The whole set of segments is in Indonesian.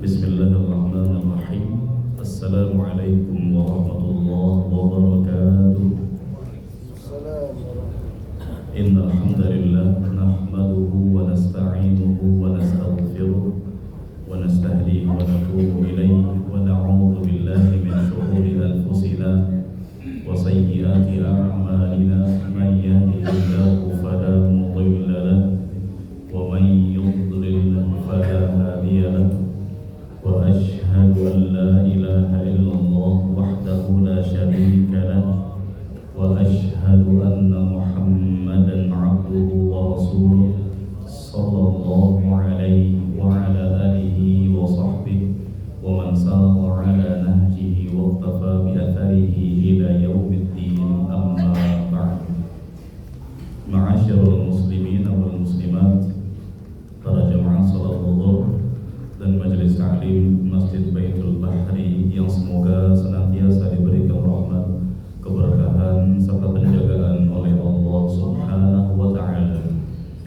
Bismillahirrahmanirrahim. Assalamualaikum warahmatullahi wabarakatuh. Innal hamdalillah nahmaduhu wa nasta'inuhu wa nastaghfiruh wa nastahdihi wa natubu ilayhi wa na'udzu billahi min shururi anfusina wa sayyiati a'malina. Man yahdihillahu fala mudilla lahu wa man yudlil fala hadiya lahu. Wa ashhadu an la ilaha illallah wahdahu la syarika lahu wa ashhadu anna Muhammadan abduhu wa rasuluh sallallahu alaihi wa ala alihi wa sahbihi wa man sara ala nahjihi wa iqtafa bi atharihi ila yaumiddin. Amma ba'd. Ma'asyiral muslimin wal muslimat, para jamaah salat zuhur dan majelis taklim Masjid Baitul Bahri yang semoga senantiasa diberikan rahmat, keberkahan serta penjagaan oleh Allah Subhanahu wa taala.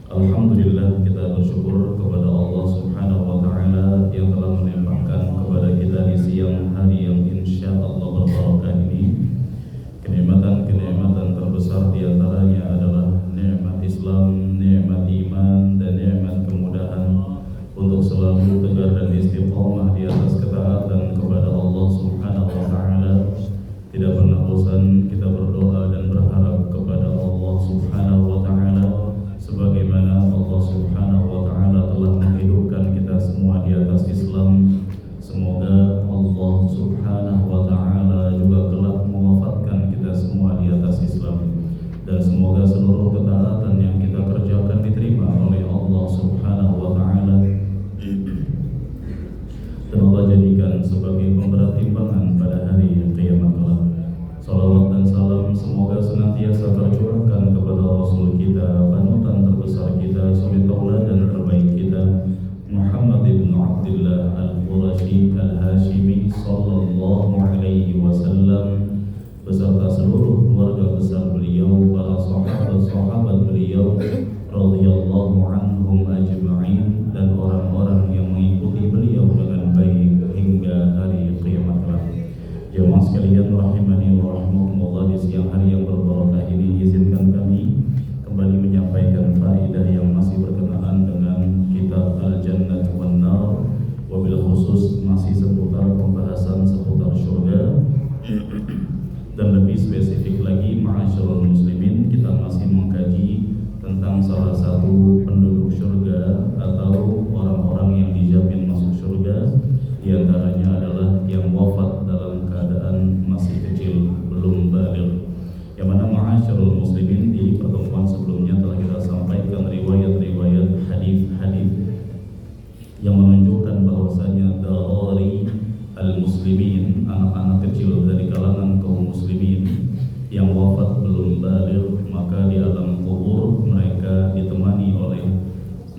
Alhamdulillah, kita bersyukur kepada Allah Subhanahu wa taala yang telah melimpahkan kepada kita di siang hari yang insyaallah berbarakah ini kenikmatan terbesar di antaranya adalah nikmat Islam, nikmat iman, dan nikmat kemudahan untuk selalu tegar dan istiqomah di atas ketaatan kepada Allah Subhanahu wa taala. Tidak pernah bosan kita berdoa dan berharap kepada Allah Subhanahu wa taala sebagaimana Allah Subhanahu wa taala telah menghidupkan kita semua di atas Islam. Semoga Allah Subhanahu wa taala juga kelak mewafatkan kita semua di atas Islam, dan semoga seluruh ketaatan yang kita kerjakan diterima oleh Allah Subhanahu wa taala, dan Allah jadikan sebagai pemberat timbangan pada hari kiamat kelak. Salawat dan salam semoga senantiasa tercurahkan kepada Rasul kita, panutan terbesar kita, suri tauladan terbaik kita, Muhammad ibn Abdullah al-Qurashi al-Hashimi sallallahu alaihi wasallam, beserta seluruh keluarga besar beliau, para sahabat beliau radhiyallahu anhum ajma'in, dan orang-orang yang mengikuti beliau dengan baik hingga hari kiamat kelak. Jemaah sekalian rahimani wa rahmatullah, di siang hari yang berbarakah ini izinkan kami kembali menyampaikan faedah yang masih berkenaan dengan kitab Al-Jannah wan Nar, wabil khusus masih seputar pembahasan seputar surga, dan lebih spesifik lagi ma'asyiral muslimin, kita masih mengkaji tentang salah satu penduduk surga atau orang-orang yang dijamin masuk surga. Di antaranya adalah yang wafat dalam keadaan masih kecil, belum baligh. Yang mana ma'asyiral muslimin, di pertemuan sebelumnya telah kita sampaikan riwayat-riwayat hadis-hadis yang menunjukkan bahwasanya darari al-muslimin, anak-anak kecil dari kalangan kaum muslimin yang wafat belum baligh, maka di alam kubur mereka ditemani oleh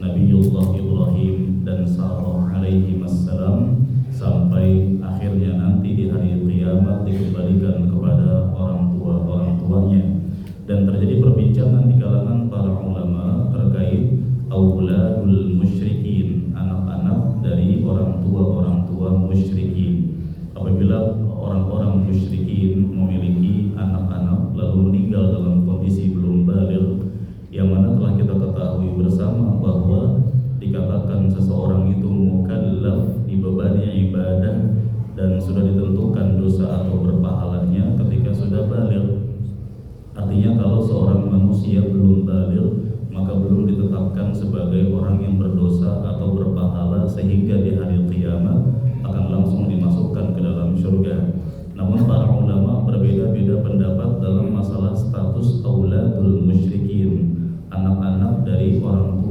Nabiullah Ibrahim dan Sarah alaihi wassalam, sampai akhirnya nanti di hari kiamat dikembalikan kepada orang tuanya. Dan terjadi perbincangan di kalangan para ulama terkait auladul musyrikin, anak-anak dari orang tua musyrikin. Apabila orang-orang musyrikin memiliki anak-anak lalu meninggal dalam kondisi belum baligh, yang mana telah kita ketahui bersama bahwa dikatakan seseorang itu mukallaf, dibebani ibadah, dan sudah ditentukan dosa atau berpahalanya ketika sudah baligh. Artinya kalau seorang manusia belum baligh, maka belum ditetapkan sebagai orang yang berdosa atau berpahala, sehingga di hari kiamat akan langsung dimasukkan ke dalam surga. Namun para ulama berbeda-beda pendapat dalam masalah status auladul musyrikin, anak-anak dari orang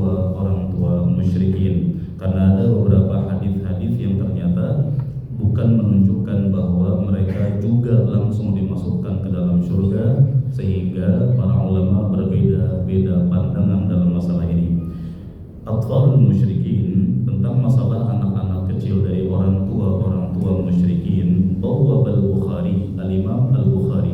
tua musyrikin, karena ada beberapa hadis-hadis yang ternyata bukan menunjukkan bahwa mereka juga langsung dimasukkan ke dalam surga, sehingga para ulama berbeda-beda pandangan dalam masalah ini. Atfalul musyrikin, tentang masalah anak-anak kecil dari orang tua musyrikin, bahwa Al-Bukhari, Al-Imam Al-Bukhari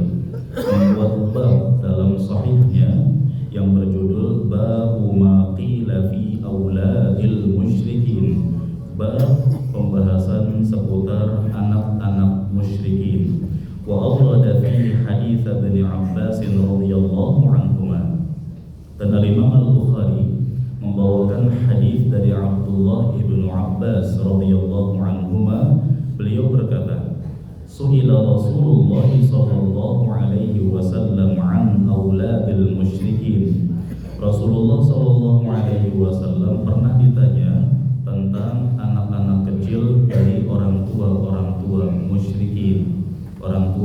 membuat bab dalam sahihnya yang berjudul Babu ma qila fi auladil musyrikin, bab pembahasan seputar anak-anak musyrikin. Wa awrada fihi hadits Ibnu Abbas radhiyallahu anhuma. Dan Imam Al-Bukhari membawakan hadis dari Abdullah ibnu Abbas radhiyallahu anhuma. Beliau berkata, Su'ila Rasulullah sallallahu alaihi wasallam an auladil musyrikin. Rasulullah sallallahu alaihi wasallam pernah ditanya tentang anak-anak kecil dari orang tua musyrikin. Orang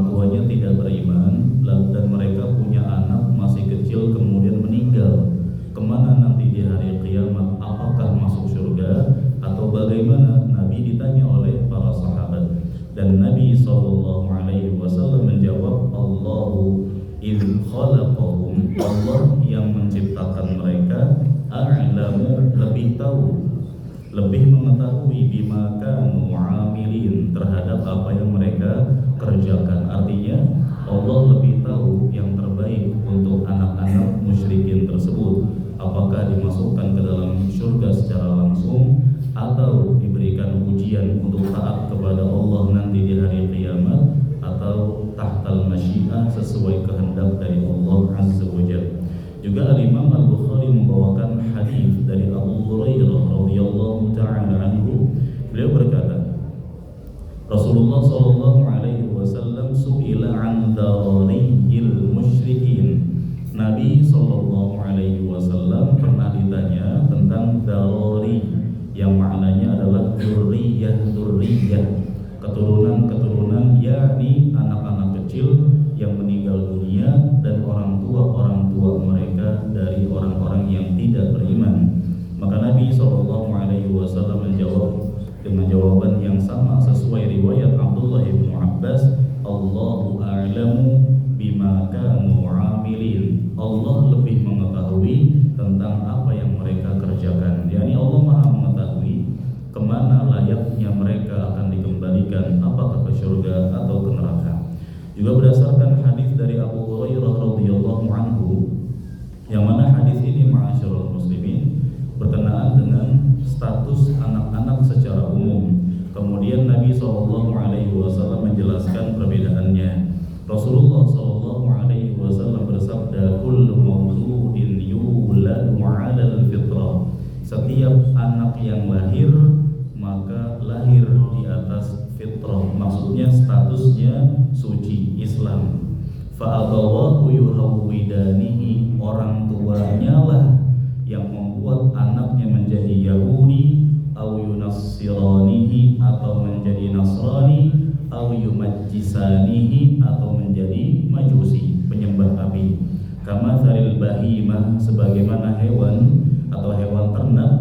tuanya tidak beriman dan mereka punya anak masih kecil kemudian meninggal. Kemana nanti di hari kiamat? Apakah masuk surga atau bagaimana? Nabi ditanya oleh para sahabat dan Nabi sallallahu alaihi wasallam menjawab, Allahu idz khalaqahum, Allah yang menciptakan mereka, a'lamu, lebih tahu, lebih mengetahui bima kanu amilin, terhadap apa yang mereka kerjakan. Artinya Allah lebih tahu yang terbaik untuk anak-anak musyrikin tersebut, apakah dimasukkan ke dalam surga secara langsung atau diberikan ujian untuk taat kepada Allah nanti di hari kiamat, atau tahtal masyiah, sesuai kehendak dari Allah Azza wa Jalla. Juga Imam Al-Bukhari membawakan hadis dari Abu Hurairah radhiyallahu ta'ala anhu. Beliau berkata, Rasulullah sallallahu alaihi wasallam su'ila an darariyil musyrikin. Nabi sallallahu alaihi wasallam pernah ditanya tentang darari, yang maknanya adalah dzurriyyah, keturunan, yakni anak-anak kecil yang meninggal dunia dan orang tua mereka dari orang-orang yang tidak beriman. Maka Nabi sallallahu alaihi wasallam menjawab dengan jawaban yang sama sesuai riwayat Abdullah bin Abbas, Allahu a'lamu bima kanu amilin. Allah lebih mengetahui tentang apa yang mereka kerjakan. Yani Allah Maha mengetahui kemana layaknya mereka akan dikembalikan, apakah ke surga atau ke neraka. Juga berdasarkan hadis dari Abu Hurairah radhiyallahu anhu, yang mana hadis ini ma'asyiral muslimin berkenaan dengan status anak-anak secara umum. Kemudian Nabi SAW menjelaskan perbedaannya. Rasulullah SAW bersabda, kullu mauludin yuladu 'alal fitrah. Setiap anak yang lahir maka lahir di atas fitrah, maksudnya statusnya suci Islam. Fa abawahu yuhawwidanihi, orang tuanya lah yang membuat anaknya menjadi Yahudi, au yunassiranihi, atau menjadi Nasrani, au yumajjisanihi, atau menjadi Majusi, penyembah api. Kama tharil bahimah, sebagaimana hewan atau hewan ternak,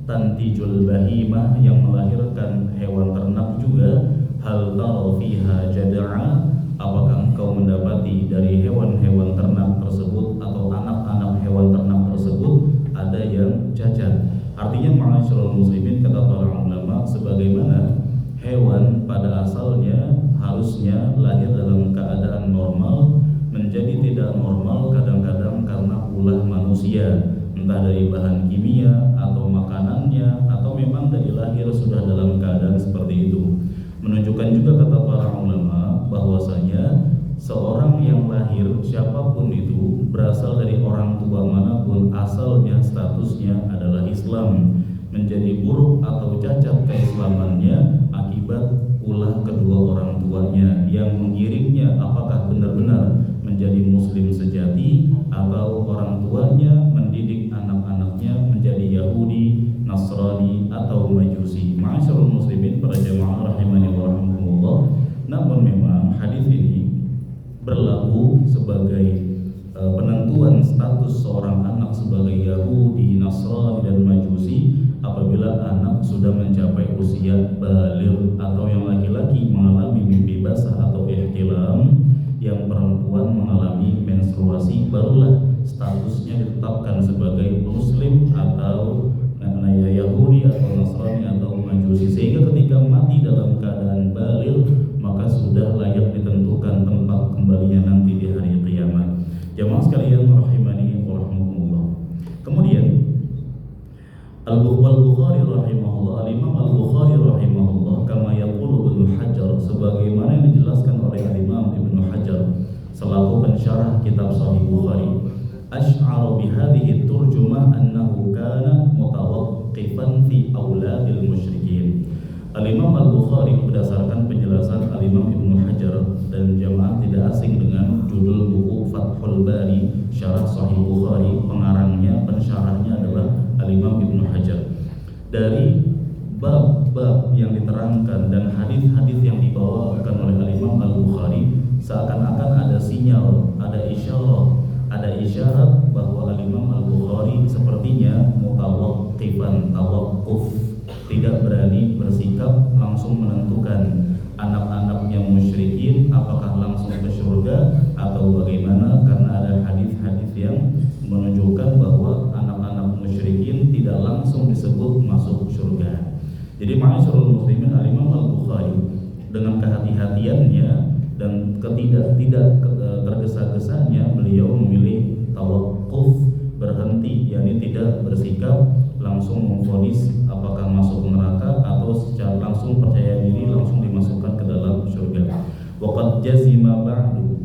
tantijul bahimah, yang melahirkan hewan ternak juga. Hal tara fiha jada'a, apakah engkau mendapati dari hewan-hewan ternak tersebut atau anak-anak hewan ternak tersebut ada yang cacat? Artinya ma'asyiral muslimin, kata para ulama, sebagaimana hewan pada asalnya harusnya lahir dalam keadaan normal, menjadi tidak normal kadang-kadang karena ulah manusia, entah dari bahan kimia atau makanannya, atau memang dari lahir sudah dalam keadaan seperti itu. Menunjukkan juga, kata para ulama, bahwasanya seorang yang lahir, siapapun itu, berasal dari orang tua manapun, asalnya statusnya adalah Islam, menjadi buruk atau cacat keislamannya akibat ulah kedua orang tuanya yang mengiringnya, apakah benar-benar menjadi muslim sejati atau orang tuanya mendidik anak-anaknya menjadi Yahudi, Nasrani, atau Majusi. Ma'asyiral muslimin, para jemaah rahimani wa rahimakumullah. Namun memang hadis ini berlaku sebagai penentuan status seorang anak sebagai Yahudi, Nasrani, dan Majusi apabila anak sudah mencapai usia baligh, atau yang laki-laki mengalami mimpi basah atau ihtilam, yang perempuan mengalami menstruasi, barulah statusnya ditetapkan sebagai muslim atau Yahudi atau Nasrani atau Majusi. Sehingga ketika mati dalam keadaan baligh, maka sudah layak ditentukan tempat kembalinya nanti di hari kiamat. Jamaah sekalian rahimani wa rahimakumullah. Kemudian Al-Bukhari rahimahullah, Al-Imam Al-Bukhari rahimahullah, kama ash'ara bihadhihi turjumah annahu kana mutawaqqifan fi auladil musyrikin. Al-Imam Al-Bukhari berdasarkan penjelasan Al-Imam Ibnu Hajar, dan jamaah tidak asing dengan judul buku Fathul Bari Syarah Sahih Bukhari, pengarangnya, pensyarahnya adalah Al-Imam Ibnu Hajar. Dari bab-bab yang diterangkan dan hadis-hadis yang dibawakan oleh Al-Imam Al-Bukhari, seakan-akan ada sinyal, ada isyarat bahwa Al-Imam Al-Bukhari sepertinya mutawaqqifan, tawaqquf, tidak berani bersikap langsung menentukan anak-anaknya musyrikin apakah langsung ke surga atau bagaimana, karena ada hadis-hadis yang menunjukkan bahwa anak-anak musyrikin tidak langsung disebut masuk surga. Jadi ma'asyiral muslimin, Al-Imam Al-Bukhari dengan kehati-hatiannya dan tidak tergesa-gesanya beliau memilih tawaqquf, berhenti, yakni tidak bersikap langsung memvonis apakah masuk neraka atau secara langsung percaya diri langsung dimasukkan ke dalam surga. Waqad jazima ba'du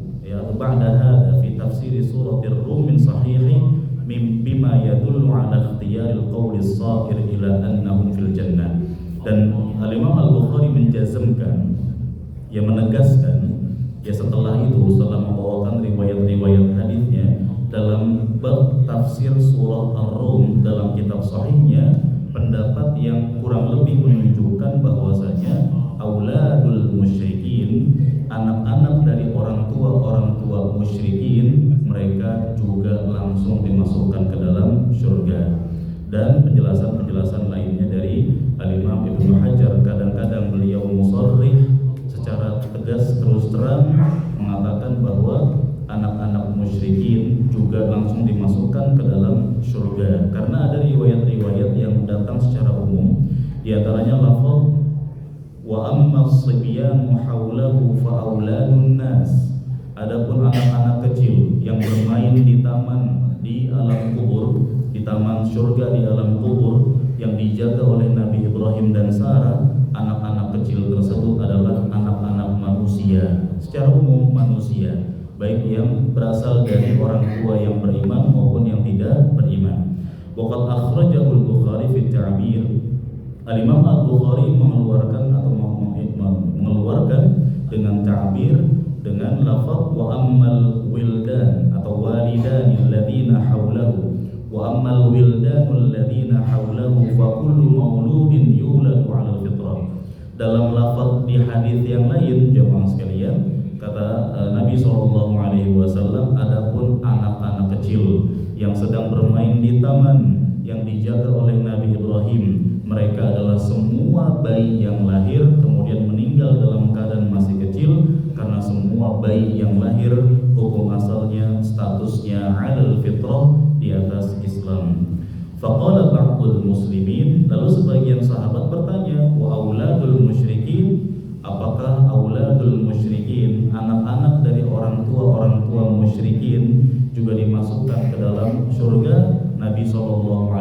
ba'da hadha fi tafsir suratir Rum min sahihi bima yadullu ala ikhtiyaril qawli as-sa'ir ila annahum fil jannah. Dan Al-Imam Al-Bukhari menjazmkan, menegaskan, setelah membawakan riwayat-riwayat hadisnya dalam bab tafsir surah Ar-Rum dalam kitab sahihnya, pendapat yang kurang lebih menunjukkan bahwasanya auladul musyrikin, anak-anak dari orang tua musyrikin, mereka juga langsung dimasukkan ke dalam surga. Dan penjelasan-penjelasan lainnya dari Al-Imam Ibnu Hajar, kadang-kadang beliau musharrih secara tegas terus terang mengatakan bahwa anak-anak musyrikin juga langsung dimasukkan ke dalam surga, karena ada riwayat-riwayat yang datang secara umum, di antaranya lafaz wa amma as-sibyanu haulahu fa auladun nas. Adapun anak-anak kecil yang bermain di taman di alam kubur, di taman surga di alam kubur yang dijaga oleh Nabi Ibrahim dan Sarah, anak-anak kecil tersebut adalah anak-anak manusia, secara umum manusia, baik yang berasal dari orang tua yang beriman maupun yang tidak beriman. Waqad akhrajahu Al-Bukhari fi Ta'bir. Al-Imam Al-Bukhari mengeluarkan dengan ta'bir, dengan lafaz wa ammal wildan atau walidani alladziina haulahu wa ammal wildanul alladziina haulahu fa kullu mauludin yuladu 'alal fitrah. Dalam lafaz di hadis yang lain, jemaah sekalian, kata Nabi SAW, adapun anak-anak kecil yang sedang bermain di taman yang dijaga oleh Nabi Ibrahim, mereka adalah semua bayi yang lahir kemudian meninggal dalam keadaan masih kecil, karena semua bayi yang lahir hukum asalnya statusnya 'alal fitrah, di atas Islam. Faqala ba'dul muslimin, lalu sebagian sahabat bertanya, wa auladul musyrikin, apakah auladul musyrikin, anak-anak dari orang tua musyrikin juga dimasukkan ke dalam surga? Nabi SAW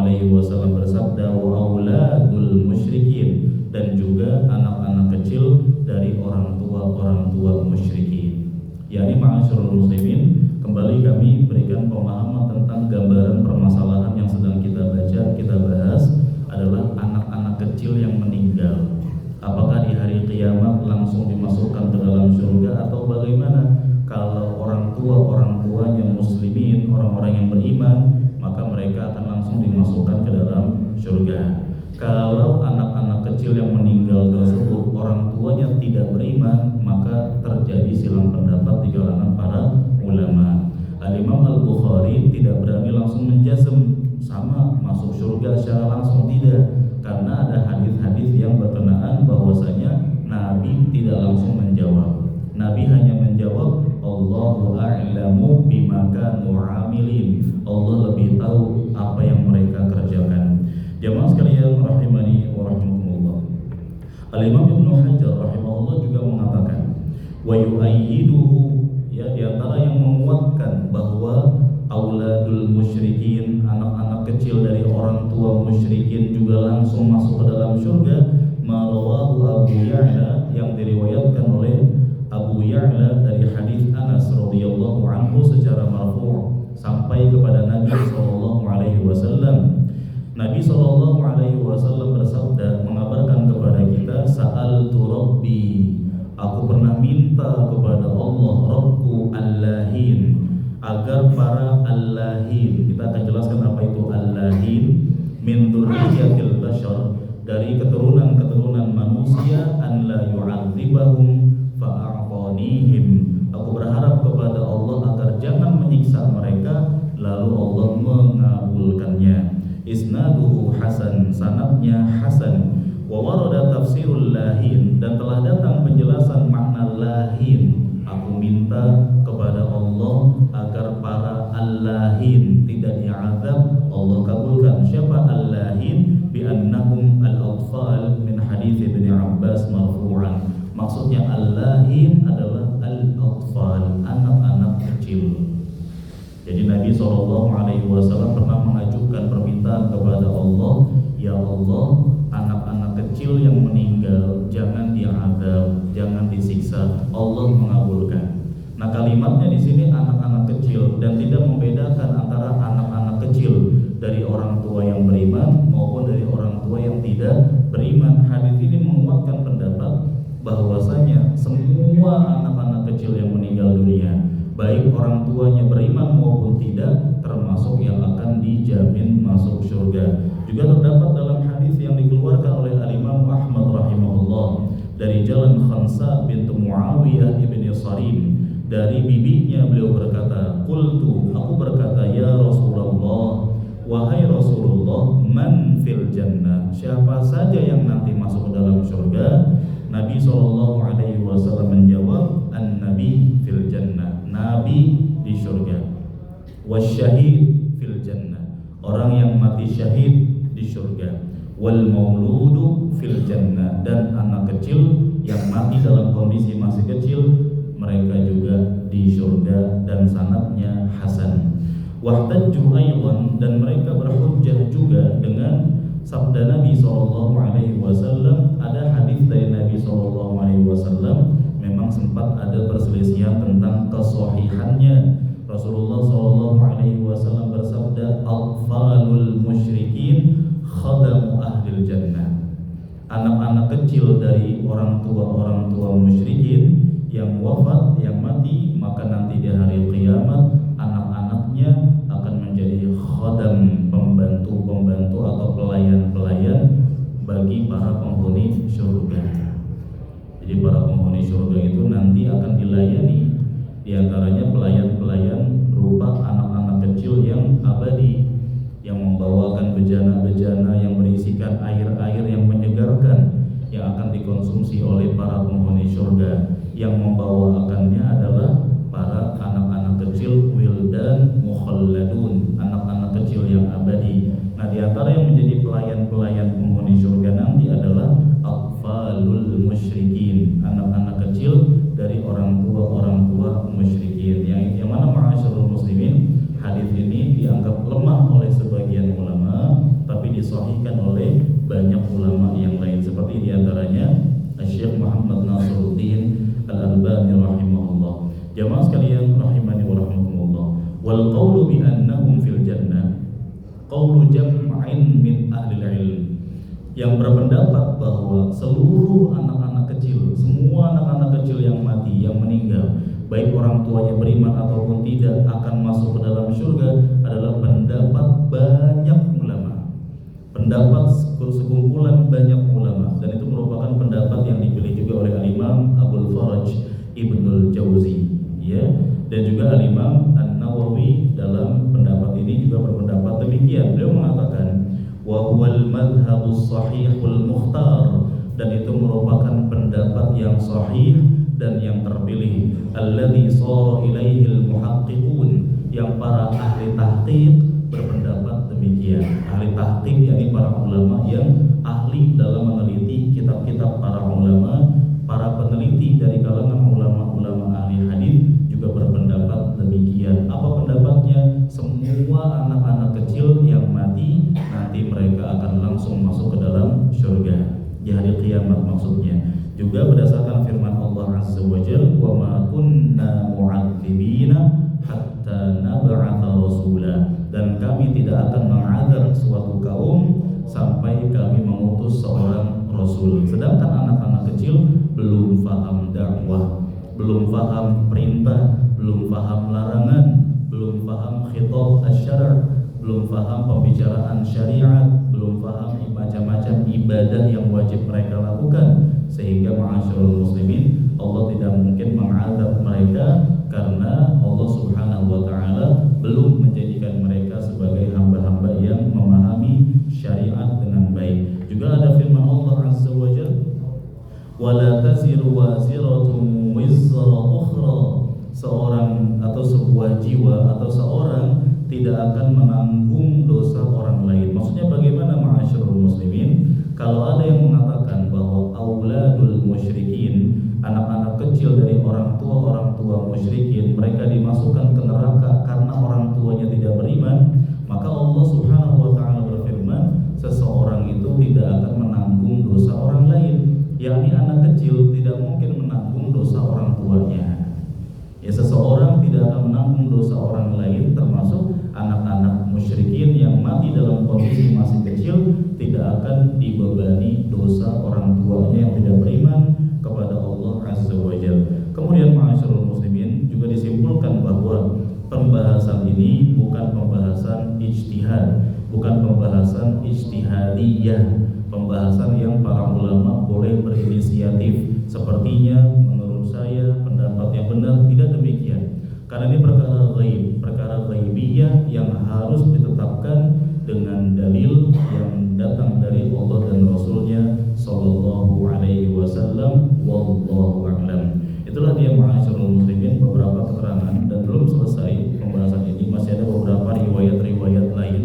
bersabda, wa auladul musyrikin, dan juga anak-anak kecil dari orang tua musyrikin. Yani ma'asyiral muslimin, kembali kami berikan pemahaman tentang gambaran permasalahan yang sedang kita baca, kita bahas adalah anak-anak kecil yang meninggal. Apakah di hari kiamat langsung dimasukkan ke dalam surga atau bagaimana? Kalau orang tuanya muslimin, orang-orang yang beriman, maka mereka akan langsung dimasukkan ke dalam surga. Kalau anak-anak kecil yang meninggal tersebut orang tuanya tidak beriman, maka terjadi silang pendapat di kalangan para ulama. Al-Imam Al-Bukhari tidak berani langsung menjazm sama masuk surga secara langsung, tidak, karena ada hadis-hadis yang berkenaan bahwasanya Nabi tidak langsung menjawab. Nabi hanya menjawab, Allahu a'lamu bima kanu 'amilin. Allah lebih tahu apa yang mereka kerjakan. Jamaah sekalian rahimani wa rahimakumullah. Al-Imam Ibnu Hajar rahimahullah juga mengatakan, wa yu'ayyiduhu, di antara yang menguatkan bahwa auladul musyrikin, anak-anak kecil dari orang tua musyrikin juga langsung masuk ke dalam surga, ma rawahu Abu Ya'la, yang diriwayatkan oleh Abu Ya'la dari hadis Anas radhiyallahu anhu secara marfu' sampai kepada Nabi Rabbi, aku pernah minta kepada Allah Rabbku Allahin, agar para Allahin, kita akan jelaskan apa itu Allahin, min dzurriyyatil bashar, dari keturunan-keturunan manusia, an la yu'adzibahum fa'a'tanihim, aku berharap kepada Allah agar jangan menyiksa mereka, lalu Allah mengabulkannya. Isnaduhu hasan, sanadnya hasan. Wa warada tafsirul lahin, dan telah datang penjelasan makna lahin. Aku minta kepada Allah agar para allahin tidak diazab, Allah kabulkan. Siapa allahin? Bi annahum al-atfal, min hadits Ibnu Abbas marfu'an. Maksudnya allahin adalah al-atfal, anak-anak kecil. Jadi Nabi SAW pernah mengajukan permintaan kepada Allah, ya Allah, anak-anak kecil yang meninggal jangan diazab, jangan disiksa. Allah mengabulkan. Nah, kalimatnya di sini anak-anak kecil, dan tidak membedakan antara anak-anak kecil dari orang tua yang beriman maupun dari orang tua yang tidak beriman. Hadis ini menguatkan pendapat bahwasanya semua anak-anak kecil yang meninggal dunia, baik orang tuanya beriman maupun tidak, termasuk yang akan dijamin masuk surga. Juga terdapat dalam hadis yang dikeluarkan oleh Al-Imam Ahmad rahimahullah dari jalan Khansa bintu Muawiyah ibni Sarim, dari bibinya beliau berkata, qultu, aku berkata, ya Rasulullah, wahai Rasulullah, man fil jannah, siapa saja yang nanti masuk ke dalam surga? Nabi SAW menjawab, an-nabi fil jannah, nabi di surga, wasyahid fil jannah, orang yang mati syahid di surga, wal mauludu fil jannah, dan anak kecil yang mati dalam kondisi masih kecil, mereka juga di surga, dan sanadnya hasan. Wahtajju aydan, dan mereka berhujjah juga dengan sabda Nabi SAW. Ada hadis dari Nabi SAW, memang sempat ada perselisihan tentang kesahihannya. Rasulullah SAW bersabda, atfalul musyrikin khadamu ahlil jannah, anak-anak kecil dari orang tua musyrikin yang wafat, yang mati, maka nanti di hari kiamat anak-anaknya akan menjadi khadam, pembantu-pembantu atau pelayan-pelayan bagi para penghuni surga. Jadi para penghuni surga itu nanti akan dilayani, diantaranya pelayan-pelayan berupa anak-anak kecil yang abadi, yang membawakan bejana-bejana yang berisikan air-air yang menyegarkan, yang akan dikonsumsi oleh para penghuni surga. Yang membawakannya adalah para anak-anak kecil, wildan mukhalladun, anak-anak kecil yang abadi. Nah, di antara yang menjadi pelayan-pelayan penghuni surga nanti adalah atfalul musyrikin, anak-anak kecil dari orang tua musyrikin. Yang mana ma'asyarul muslimin, hadis ini dianggap lemah oleh sebagian ulama, tapi disahihkan oleh banyak ulama yang lain, seperti diantaranya Syekh Muhammad Nasiruddin Al-Albani rahimahullah. Jamaah sekalian rahimani wa rahimakumullah. Wal qawlu bi annahum fil jannah qawlu jam'in min ahli ilm, yang berpendapat bahwa seluruh anak-anak kecil, semua anak-anak kecil yang mati, yang meninggal, baik orang tuanya beriman ataupun tidak, akan masuk ke dalam surga, adalah pendapat banyak ulama, pendapat sekumpulan banyak ulama, dan itu merupakan pendapat yang dipilih juga oleh Al-Imam Abul Faraj Ibnul Jauzi, ya, dan juga Al-Imam An-Nawawi dalam pendapat ini juga berpendapat demikian. Beliau mengatakan, wa huwal madhhabus sahihul mukhtar, dan itu merupakan pendapat yang sahih dan yang terpilih, alladzi shara ilaihil muhaqqiqun, yang para ahli tahqiq berpendapat demikian. Ahli tahqiq yakni para ulama yang ahli dalam meneliti kitab-kitab para ulama, para peneliti dari kalangan ulama-ulama ahli hadis juga berpendapat demikian. Apa pendapatnya? Semua anak-anak kecil yang mati nanti mereka akan langsung masuk ke dalam surga di hari kiamat maksudnya. Juga berdasarkan firman Allah Azza wa Jalla, wa ma kunna mu'adzibina hatta nab'atha rasula, dan kami tidak akan mengazab suatu kaum sampai kami mengutus seorang rasul. Rasul. Sedangkan anak-anak kecil belum paham dakwah, belum paham perintah, belum paham larangan, belum paham khitab asy-syar', belum paham pembicaraan syariat, belum paham macam-macam ibadah yang wajib mereka lakukan. Sehingga ma'asyiral muslimin, Allah tidak mungkin mengadab mereka karena Allah Subhanahu wa taala belum menjadikan mereka sebagai hamba-hamba yang memahami syariat dengan baik. Juga ada firman Allah Azza wa Jalla, wala taziru waziratun wizra ukhra. Seorang atau sebuah jiwa atau seorang tidak akan menanggung dosa orang lain. Maksudnya bagaimana ma'asyiral muslimin? Kalau ada yang mengatakan bahwa auladul musyrikin, anak-anak kecil dari orang tua musyrikin, mereka dimasukkan ke neraka karena orang tuanya tidak beriman, maka Allah Subhanahu wa taala berfirman, seseorang itu tidak akan menanggung dosa orang lain. Yakni anak kecil tidak mungkin menanggung dosa orang tuanya. Ya, seseorang tidak akan menanggung dosa orang lain, termasuk anak-anak musyrikin yang mati dalam kondisi masih kecil tidak akan dibebani dosa orang tuanya yang tidak beriman kepada Allah Azza wa Jalla. Kemudian ma'asyiral muslimin, juga disimpulkan bahwa pembahasan ini bukan pembahasan ijtihad, bukan pembahasan ijtihadiyah, pembahasan yang para ulama boleh berinisiatif. Sepertinya menurut saya pendapat yang benar tidak demikian. Karena ini perkara ghaib, perkara ghaibiyah yang harus ditetapkan dengan dalil yang datang dari Allah dan Rasulnya Sallallahu Alaihi Wasallam. Wallahu a'lam. Itulah dia ma'asyiral muslimin beberapa keterangan, dan belum selesai pembahasan ini. Masih ada beberapa riwayat-riwayat lain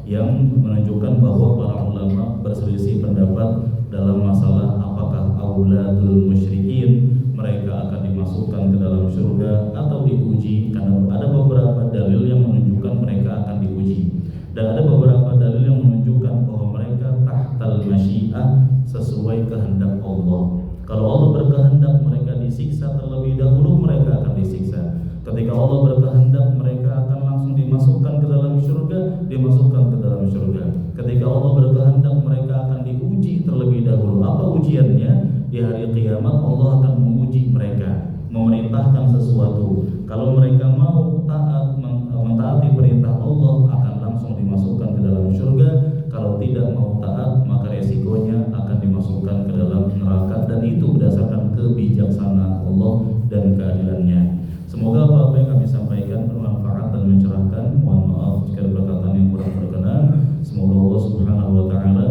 yang menunjukkan bahwa para ulama berselisih pendapat dalam masalah apakah auladul musyrikin mereka akan dimasukkan ke dalam surga atau diuji. Karena ada beberapa dalil yang menunjukkan mereka akan diuji, dan ada beberapa dalil yang menunjukkan bahwa mereka tahtal masyiah, sesuai kehendak Allah. Kalau Allah berkehendak mereka disiksa terlebih dahulu, mereka akan disiksa. Ketika Allah berkehendak mereka akan langsung dimasukkan ke dalam surga, dimasukkan ke dalam surga. Ketika Allah berkehendak mereka akan diuji terlebih dahulu. Apa ujiannya? Di hari kiamat Allah akan menguji mereka, memerintahkan sesuatu. Kalau mereka mau taat, mentaati perintah Allah, akan langsung dimasukkan ke dalam surga. Kalau tidak mau taat, maka resikonya akan dimasukkan ke dalam neraka, dan itu berdasarkan kebijaksanaan Allah dan keadilannya. Semoga apa yang kami sampaikan bermanfaat dan mencerahkan. Mohon maaf jika ada perkataan yang kurang berkenan. Semoga Allah Subhanahu wa taala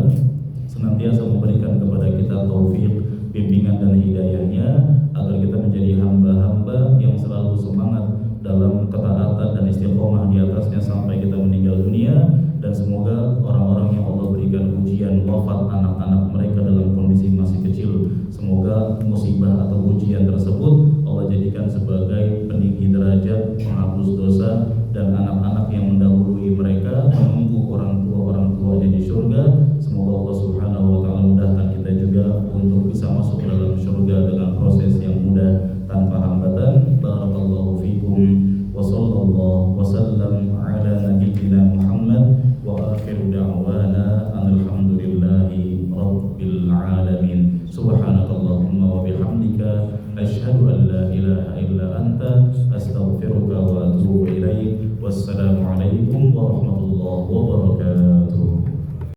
senantiasa memberikan kepada kita taufik, bimbingan dan hidayahnya, agar kita menjadi hamba-hamba yang selalu semangat dalam ketaatan dan istiqomah di atasnya sampai kita meninggal dunia. Dan semoga orang-orang yang Allah berikan ujian wafat anak-anak mereka dalam kondisi masih kecil, semoga musibah atau ujian tersebut Allah jadikan sebagai peninggi derajat, penghapus dosa, dan anak-anak yang mendahului mereka menunggu orang tuanya di surga. Semoga Allah Subhanahu wa taala mudahkan kita juga untuk bisa masuk ke dalam surga dengan proses yang mudah tanpa hambatan. Barakallahu fikum wa sallallahu wa sallam ala nabiyyina Muhammad wa akhiru da'wana alhamdulillahi rabbil alamin. Subhanakallahumma wa bihamdika asyhadu an la ilaha illa anta astaghfiruka